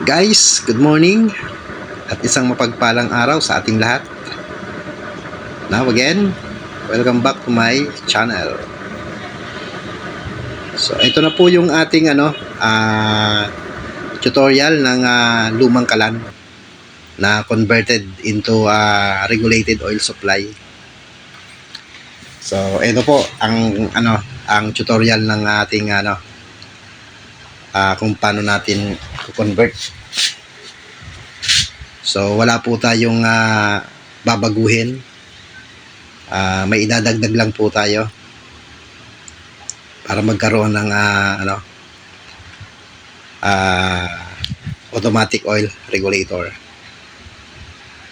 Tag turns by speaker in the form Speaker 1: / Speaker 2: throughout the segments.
Speaker 1: Guys, good morning at isang mapagpalang araw sa ating lahat. Now again, welcome back to my channel. So ito na po yung ating tutorial ng lumang kalan na converted into regulated oil supply. So ito po ang tutorial ng ating kung paano natin convert. So wala po tayong babaguhin. May idadagdag lang po tayo para magkaroon ng automatic oil regulator.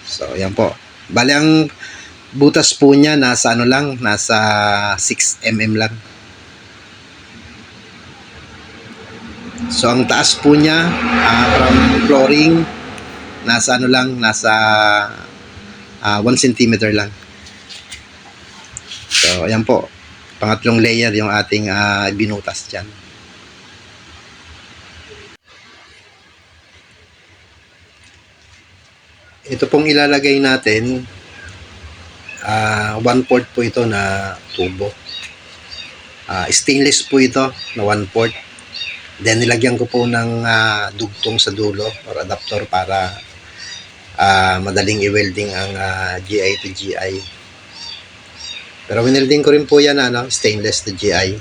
Speaker 1: So yan po. Bali ang butas po niya nasa nasa 6 mm lang. So ang taas po niya from flooring nasa nasa 1 cm lang. So ayan po, pangatlong layer yung ating binutas dyan. Ito pong ilalagay natin 1/4 po ito na tubo. Stainless po ito na 1/4. Then nilagyan ko po ng dugtong sa dulo or adapter para madaling i-welding ang GI to GI. Pero winelding ko rin po yan stainless to GI.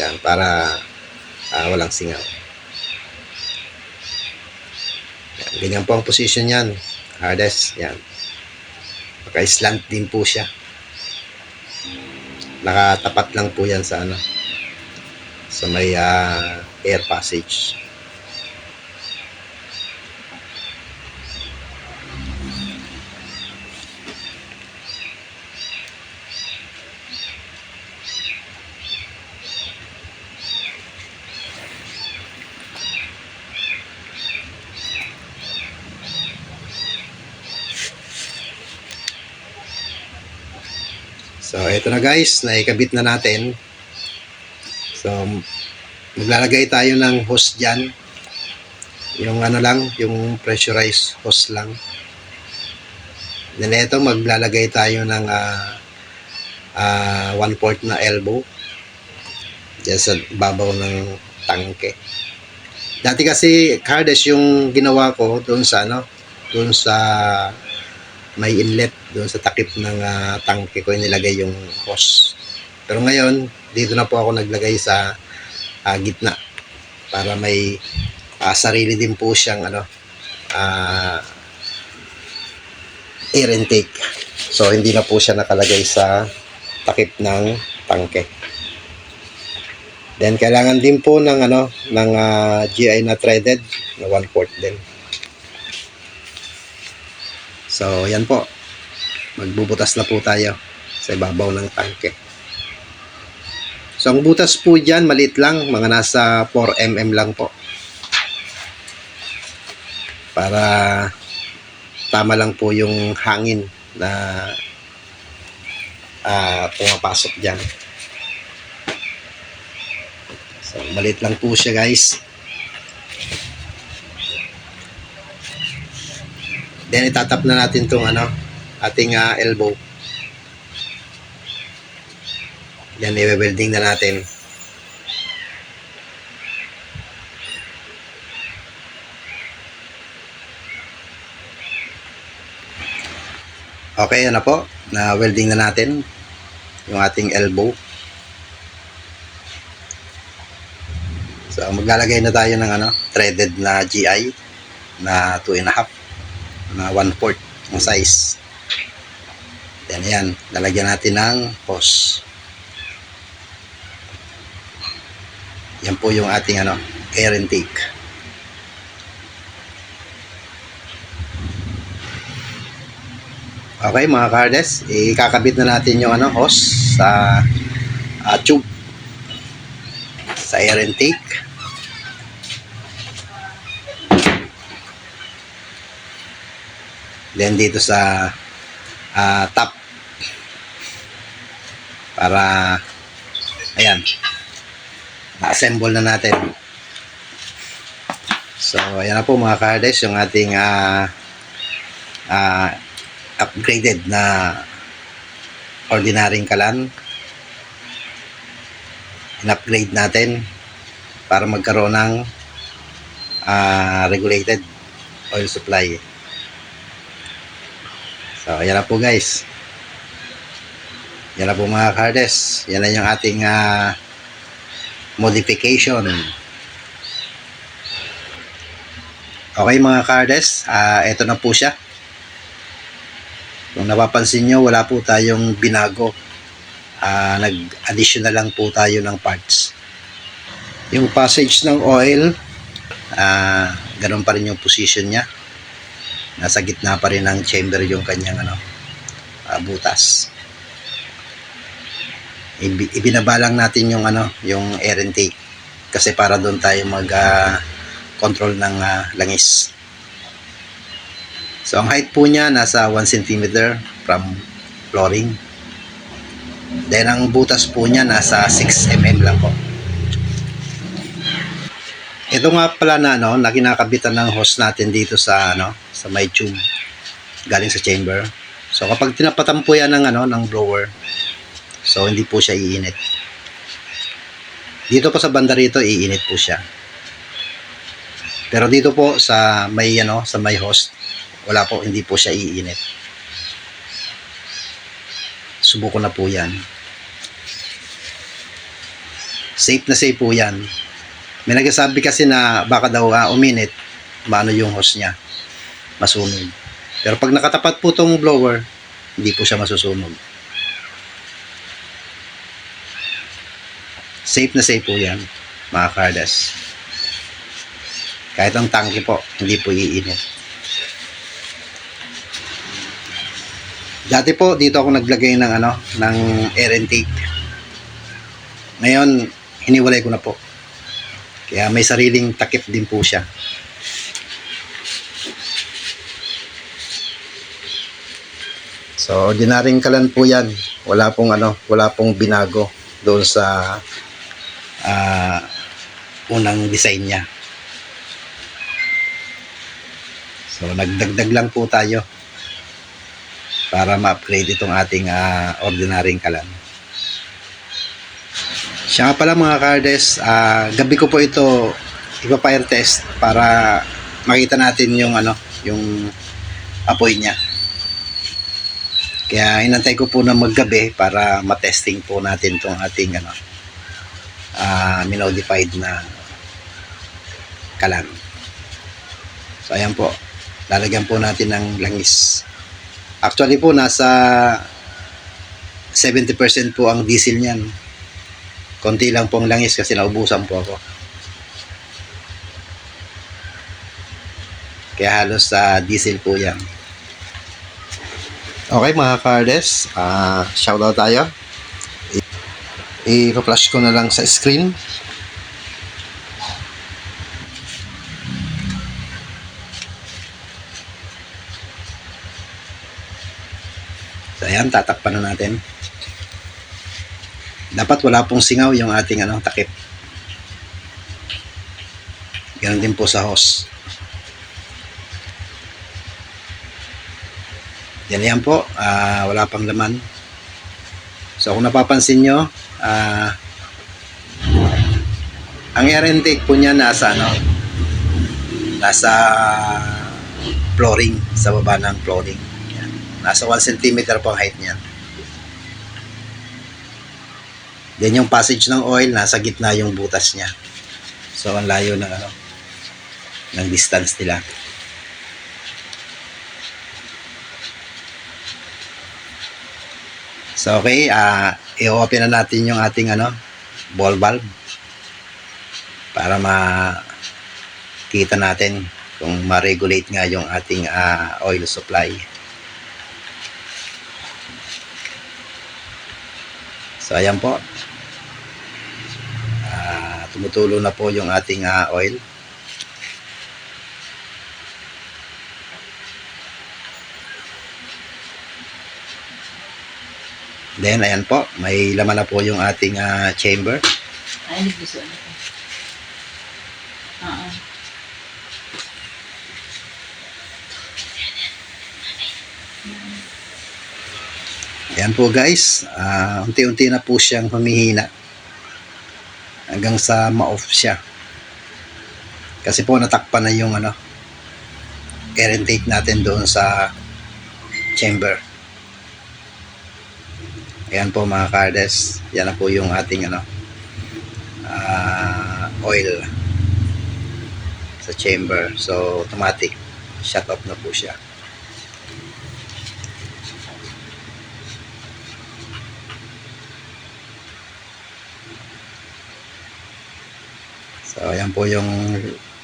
Speaker 1: Yan para walang singaw. Yan, ganyan po ang position yan. Hardest. Yan. Naka-slant din po siya. Nakatapat lang po yan sa sa may air passage. So ito na guys, naikabit na natin. So, maglalagay tayo ng hose dyan. Yung yung pressurized hose lang. Then ito, maglalagay tayo ng 1/4 na elbow dyan sa babaw ng tangke. Dati kasi hardest yung ginawa ko doon sa doon sa may inlet, doon sa takip ng tangke ko nilagay yung hose. Pero ngayon, dito na po ako naglagay sa gitna para may sarili din po siyang air intake. So hindi na po siya nakalagay sa takip ng tangke. Then kailangan din po ng ng GI na threaded na 1/4 din. So yan po. Magbubutas na po tayo sa ibabaw ng tangke. So, ang butas po dyan, maliit lang. Mga nasa 4 mm lang po. Para tama lang po yung hangin na pumapasok dyan. So, maliit lang po siya guys. Then, itatap na natin itong ating elbow. Yan, i-welding na natin. Okay, po. Na-welding na natin yung ating elbow. So, maglalagay na tayo ng threaded na GI na 2.5 na 1/4 ng size. Yan, lalagyan natin ng hose. Yan po yung ating air intake. Okay mga kardes, ikakabit na natin yung hose sa tube sa air intake. Then dito sa top para ayan, na-assemble na natin. So, ayan na po mga ka-harness, yung ating upgraded na ordinaryong kalan. In-upgrade natin para magkaroon ng regulated oil supply. So, ayan na po guys. Yan na po mga ka-harness. Yan na yung ating modification. Okay mga ka-harness, ito na po siya. Kung napapansin nyo, wala po tayong binago. Nag-additional lang po tayo ng parts. Yung passage ng oil, ganun pa rin yung position niya. Nasa gitna pa rin ng chamber yung kanyang butas. Ibinabalang natin yung yung air intake kasi para doon tayo mag control ng langis. So ang height po niya nasa 1 cm from flooring. Then ang butas po niya nasa 6 mm lang po. Ito nga pala na na kinakabitan ng hose natin dito sa sa may tube galing sa chamber. So kapag tinapatan po yan ng blower, so hindi po siya iinit. Dito po sa banda rito iinit po siya. Pero dito po sa may sa may hose, wala po, hindi po siya iinit. Subuko na po 'yan. Safe na safe po 'yan. May nagsasabi kasi na baka daw uminit, maano yung hose niya, masunog. Pero pag nakatapat po tong blower, hindi po siya masusunog. Safe na safe po yan, mga ka-harness. Kahit ang tangke po, hindi po iinit. Dati po, dito ako naglagay ng ng air intake. Ngayon, hiniwalay ko na po. Kaya may sariling takip din po siya. So, ordinaryong kalan po yan. Wala pong binago doon sa unang design niya. So, nagdagdag lang po tayo para ma-upgrade itong ating ordinaryong kalan. Siya nga pala mga ka-harness, gabi ko po ito ipa-fire test para makita natin yung yung apoy niya. Kaya inantay ko po na maggabi para matesting po natin itong ating minodified na kalan. So ayan po, lalagyan po natin ng langis. Actually po nasa 70% po ang diesel niyan. Konti lang pong langis kasi naubusan po ako. Kaya halos diesel po yan. Okay mga ka-harness, shoutout tayo. I-flash ko na lang sa screen. So ayan, tatakpan na natin. Dapat wala pong singaw yung ating takip. Ganun din po sa hose. Yan po, wala pang laman. So kung napapansin nyo, ang air intake po niya nasa nasa flooring, sa baba ng flooring. Yan. Nasa 1 cm po ang height niyan. Then yung passage ng oil nasa gitna yung butas niya. So ang layo ng ng distance nila. So okay, i-open na natin yung ating ball valve para makita natin kung ma-regulate nga yung ating oil supply. So ayan po. Tumutulo na po yung ating oil. Then ayan po, may laman na po yung ating chamber.
Speaker 2: Ay, gusto na.
Speaker 1: Ayan po guys, unti-unti na po siyang humihina hanggang sa ma-off siya. Kasi po natakpan na yung air intake natin doon sa chamber. Ayan po mga kardes, yan na po yung ating oil sa chamber. So automatic shut off na po siya. So ayan po yung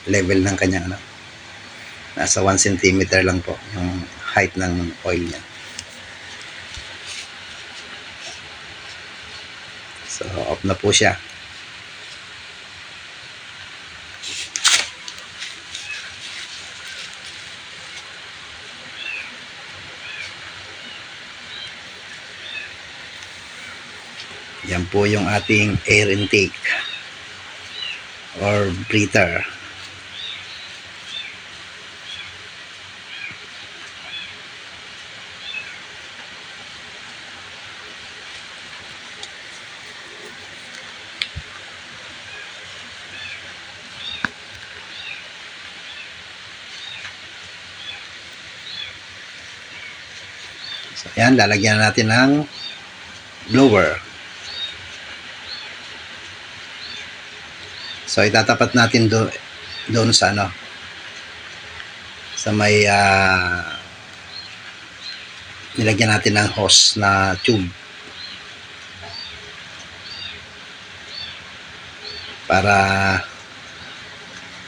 Speaker 1: level ng kanyang nasa 1 cm lang po yung height ng oil niya. So off na po siya. Yan po yung ating air intake or breather. So yan, lalagyan natin ng blower. So itatapat natin doon sa sa may nilagyan natin ng hose na tube para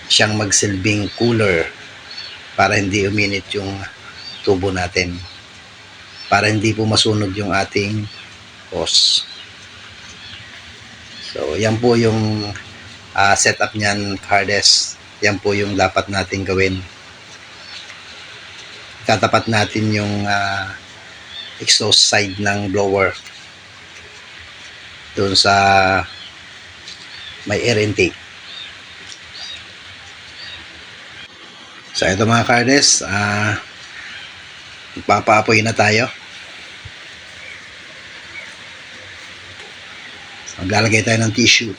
Speaker 1: siyang magsilbing cooler, para hindi uminit yung tubo natin, para hindi po masunog yung ating hose. So yan po yung setup niyan, harness. Yan po yung dapat natin gawin. Tatapat natin yung exhaust side ng blower doon sa may air intake. So ito mga harness, magpapaapoy na tayo. So maglalagay tayo ng tissue.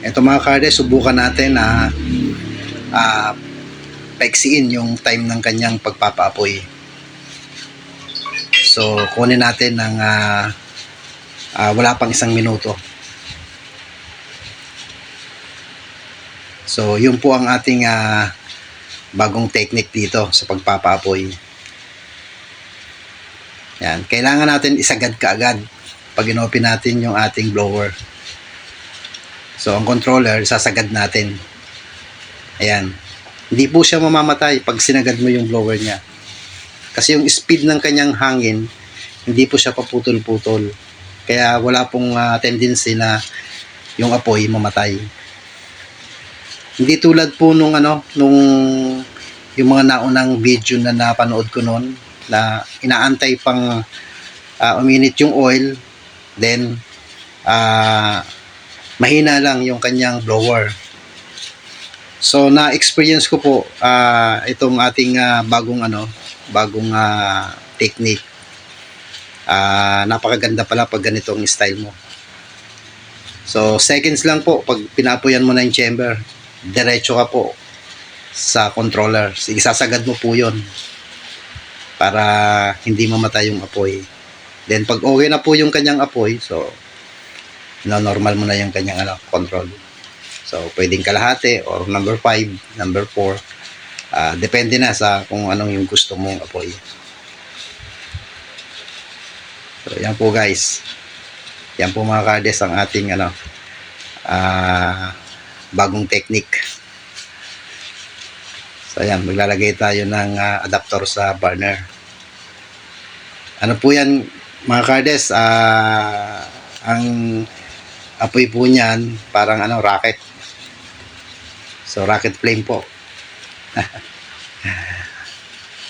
Speaker 1: Ito mga kardes, subukan natin na paiksiin yung time ng kanyang pagpapaapoy. So kunin natin ng wala pang 1 minuto. So yun po ang ating bagong technique dito sa pagpapaapoy. Yan, kailangan natin isagad kaagad pag inopen natin yung ating blower. So ang controller, sasagad natin. Ayan. Hindi po siya mamamatay pag sinagad mo yung blower niya. Kasi yung speed ng kanyang hangin, hindi po siya paputol-putol. Kaya wala pong tendency na yung apoy mamatay. Hindi tulad po nung yung mga naunang video na napanood ko noon, na inaantay pang uminit yung oil, then mahina lang yung kanyang blower. So na-experience ko po itong ating bagong technique. Napakaganda pala pag ganitong style mo. So seconds lang po pag pinapoyan mo na yung chamber, diretso ka po sa controller. Isasagad mo po yun para hindi mamatay yung apoy. Then pag okay na po yung kanyang apoy, so normal mo na yung kanyang control. So pwedeng kalahati or number 5, number 4, depende na sa kung anong yung gusto mong apoy. So yan po guys, yan po mga kardes ang ating bagong technique So ayan, maglalagay tayo ng adapter sa burner. Ano po yan mga kardes, ang apoy po niyan parang rocket. So rocket flame po.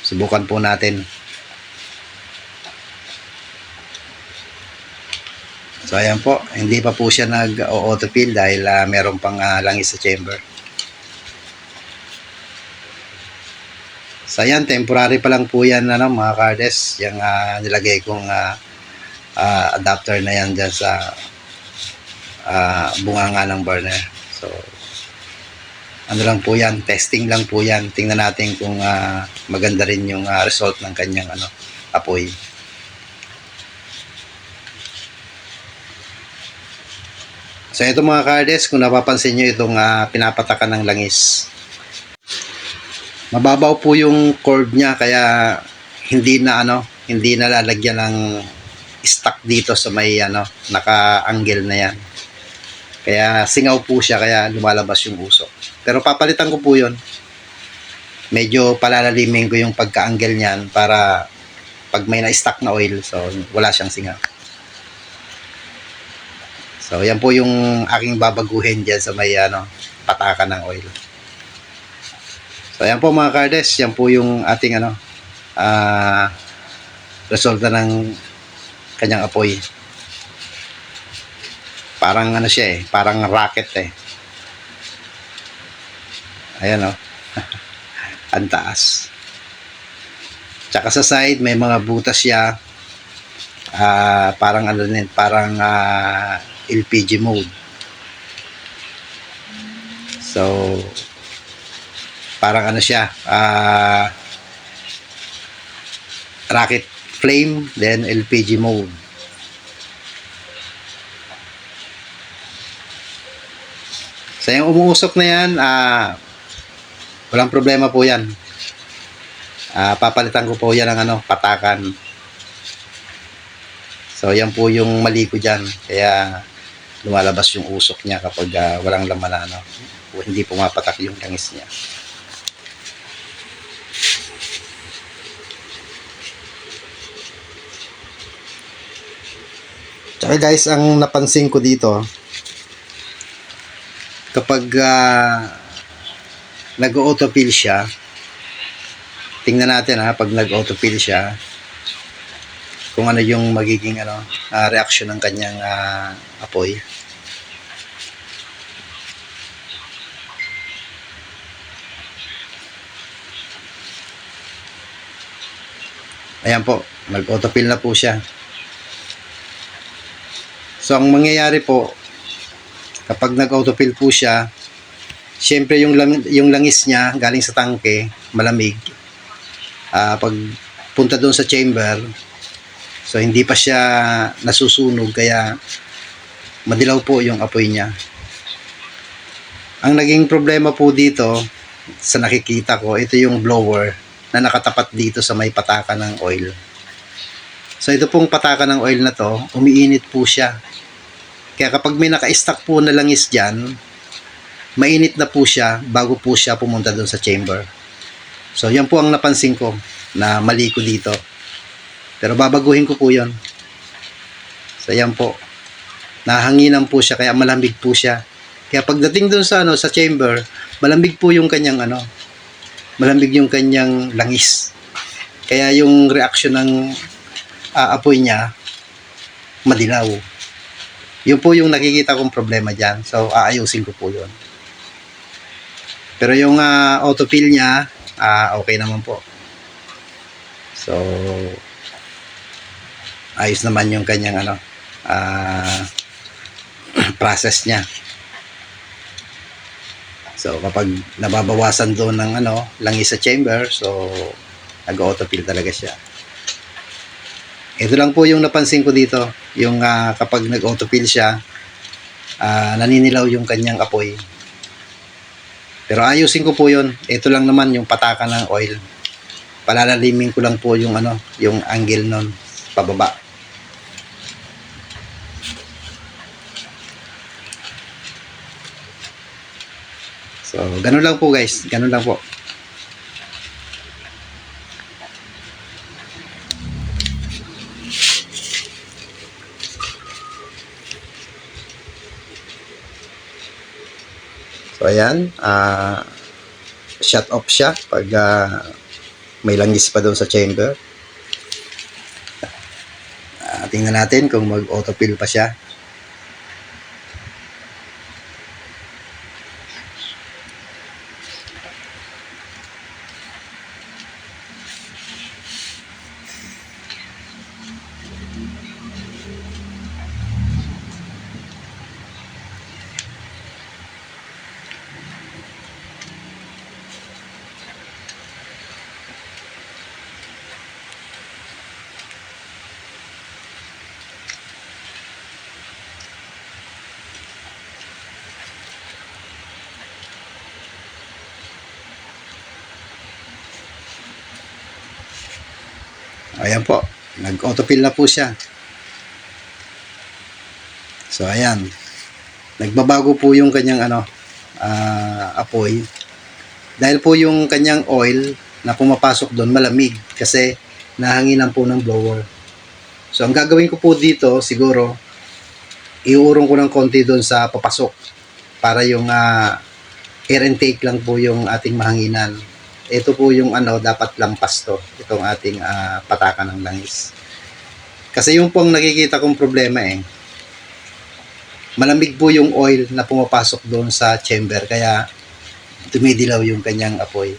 Speaker 1: Subukan po natin. So ayan po, hindi pa po siya nag-autofill dahil meron pang langis sa chamber. So ayan, temporary pa lang po yan mga kardes, yung nilagay kong adapter na yan dyan sa bunganga ng burner. So ano lang po yan, testing lang po yan. Tingnan natin kung maganda rin yung result ng kanyang apoy. So ito mga kardes, kung napapansin nyo itong pinapatakan ng langis. Mababaw po yung cord niya kaya hindi na lalagyan ng stock dito sa may naka-angle na yan. Kaya singaw po siya kaya lumalabas yung usok. Pero papalitan ko po yun. Medyo palalalimin ko yung pagka-angle niyan para pag may na-stock na oil, so wala siyang singaw. So yan po yung aking babaguhin dyan sa may patakan ng oil. So yan po mga kardes, yan po yung ating resulta ng kanyang apoy. Parang siya parang rocket Ayan ang taas. Tsaka sa side may mga butas siya. Parang parang LPG mode. So parang siya, rocket flame, then LPG mode. So yung umuusok na yan, walang problema po yan. Papalitan ko po yan ng patakan. So yan po yung mali ko dyan. Kaya lumalabas yung usok niya kapag walang laman na hindi pumapatak yung langis niya. Tsaka guys, ang napansin ko dito, kapag nag-autofill siya, tingnan natin pag nag-autofill siya, kung ano yung magiging reaction ng kanyang apoy. Ayan po, nag-autofill na po siya. So ang mangyayari po, kapag nag-autofill po siya, syempre yung langis niya galing sa tangke, malamig. Pag punta doon sa chamber, so hindi pa siya nasusunog kaya madilaw po yung apoy niya. Ang naging problema po dito sa nakikita ko, ito yung blower na nakatapat dito sa may patakan ng oil. So ito pong patakan ng oil na to, umiinit po siya. Kaya kapag may naka-stack po na langis dyan, mainit na po siya bago po siya pumunta doon sa chamber. So yan po ang napansin ko na mali ko dito. Pero babaguhin ko po yon. So yan po. Nahanginan po siya kaya malamig po siya. Kaya pagdating doon sa sa chamber, malamig po yung kanyang malamig yung kanyang langis. Kaya yung reaction ng apoy niya madilaw. Yun po yung nakikita kong problema dyan. So aayusin ko po yun. Pero yung autofill niya, okay naman po. So ayos naman yung kanyang process niya. So kapag nababawasan doon ng langis sa chamber, so nag-autofill talaga siya. Ito lang po yung napansin ko dito, yung kapag nag-autofill siya, naninilaw yung kanyang apoy. Pero ayusin ko po yun. Ito lang naman yung patakan ng oil. Palalalimin ko lang po yung yung angle nun pababa. So ganun lang po guys, ganun lang po. So ayan, shut off siya pag may langis pa doon sa chamber. Tingnan natin kung mag-autofill pa siya. Ayan po, nag-autofill na po siya. So ayan, nagbabago po yung kanyang apoy. Dahil po yung kanyang oil na pumapasok doon malamig kasi nahanginan po ng blower. So ang gagawin ko po dito siguro, iuurong ko ng konti doon sa papasok para yung air intake lang po yung ating mahanginan. Ito po yung dapat lampas to, itong ating patakan ng langis. Kasi yung pong nakikita kong problema malamig po yung oil na pumapasok doon sa chamber kaya dumidilaw yung kanyang apoy.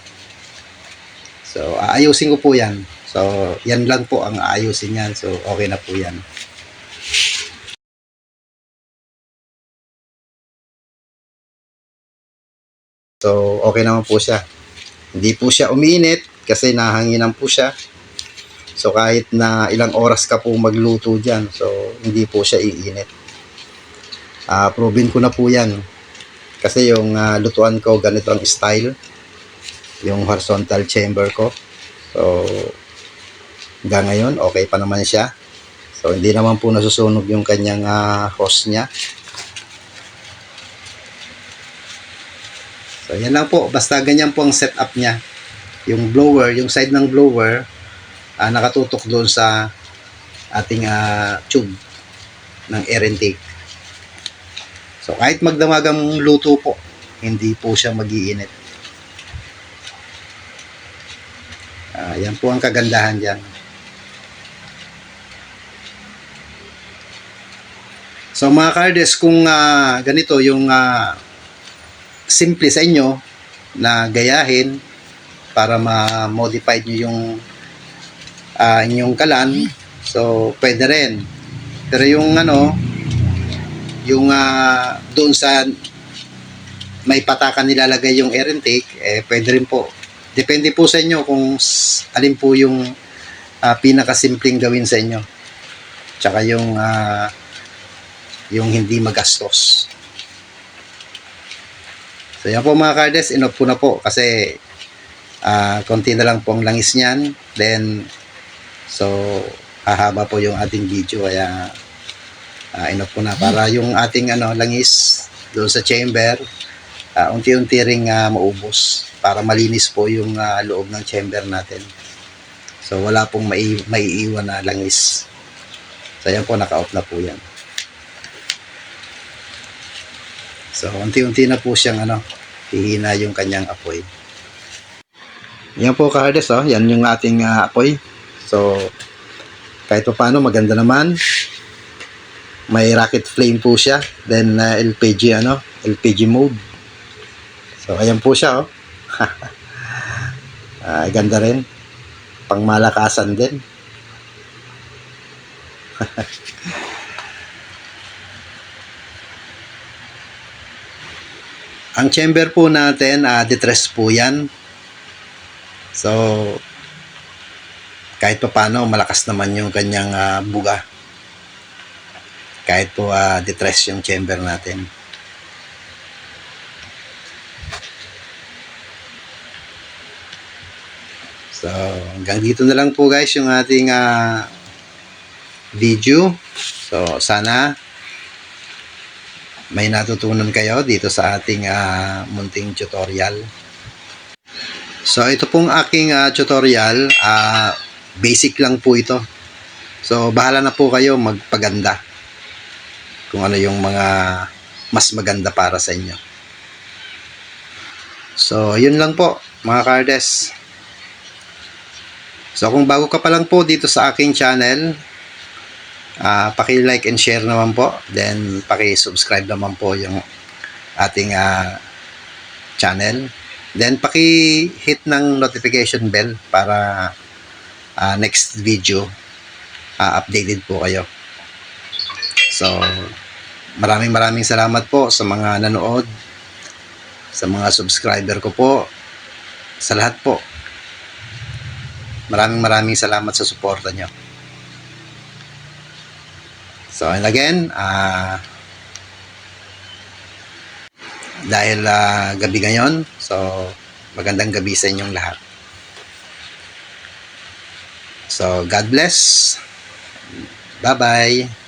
Speaker 1: So aayusin ko po yan. So yan lang po ang aayusin yan. So okay na po yan. So okay naman po siya. Hindi po siya umiinit kasi nahanginan po siya. So kahit na ilang oras ka po magluto dyan, so hindi po siya iinit. Proven ko na po yan. Kasi yung lutuan ko ganito ang style. Yung horizontal chamber ko. So hanggang ngayon okay pa naman siya. So hindi naman po nasusunog yung kanyang hose niya. So yan lang po, basta ganyan po ang setup niya. Yung blower, yung side ng blower, nakatutok doon sa ating tube ng air intake. So kahit magdamagang luto po, hindi po siya mag-iinit. Yan po ang kagandahan dyan. So mga kardes, kung ganito yung simple sa inyo na gayahin para ma-modify nyo yung inyong kalan, so pwede rin. Pero yung yung doon sa may patakan nilalagay yung air intake, pwede rin po. Depende po sa inyo kung alin po yung pinakasimpleng gawin sa inyo. Tsaka yung hindi magastos. So yan po mga kardes, inoff ko na po kasi konti na lang po ang langis niyan. Then, so hahaba po yung ating video kaya inoff ko na para yung ating langis doon sa chamber unti-unti ring maubos para malinis po yung loob ng chamber natin. So wala pong maiiwan na langis. So yan po, naka-off na po yan. So unti-unti na po siyang hihina yung kanyang apoy. Yan po kardes, yan yung ating apoy. So kahit pa paano maganda naman. May rocket flame po siya. Then LPG LPG mode. So ayan po siya ganda rin. Pangmalakasan din. Ang chamber po natin, detress po yan. So, kahit pa paano, malakas naman yung kanyang buga. Kahit po detress yung chamber natin. So, hanggang dito na lang po guys yung ating video. So, sana may natutunan kayo dito sa ating munting tutorial. So ito pong aking tutorial, basic lang po ito. So bahala na po kayo magpaganda kung ano yung mga mas maganda para sa inyo. So, yun lang po mga Kardes. So, kung bago ka pa lang po dito sa aking channel, paki-like and share naman po. Then, paki-subscribe naman po yung ating channel. Then, paki-hit ng notification bell para next video updated po kayo. So, maraming salamat po sa mga nanood, sa mga subscriber ko po, sa lahat po. Maraming salamat sa suporta nyo. So, and again, dahil gabi ngayon, so magandang gabi sa inyong lahat. So, God bless. Bye-bye.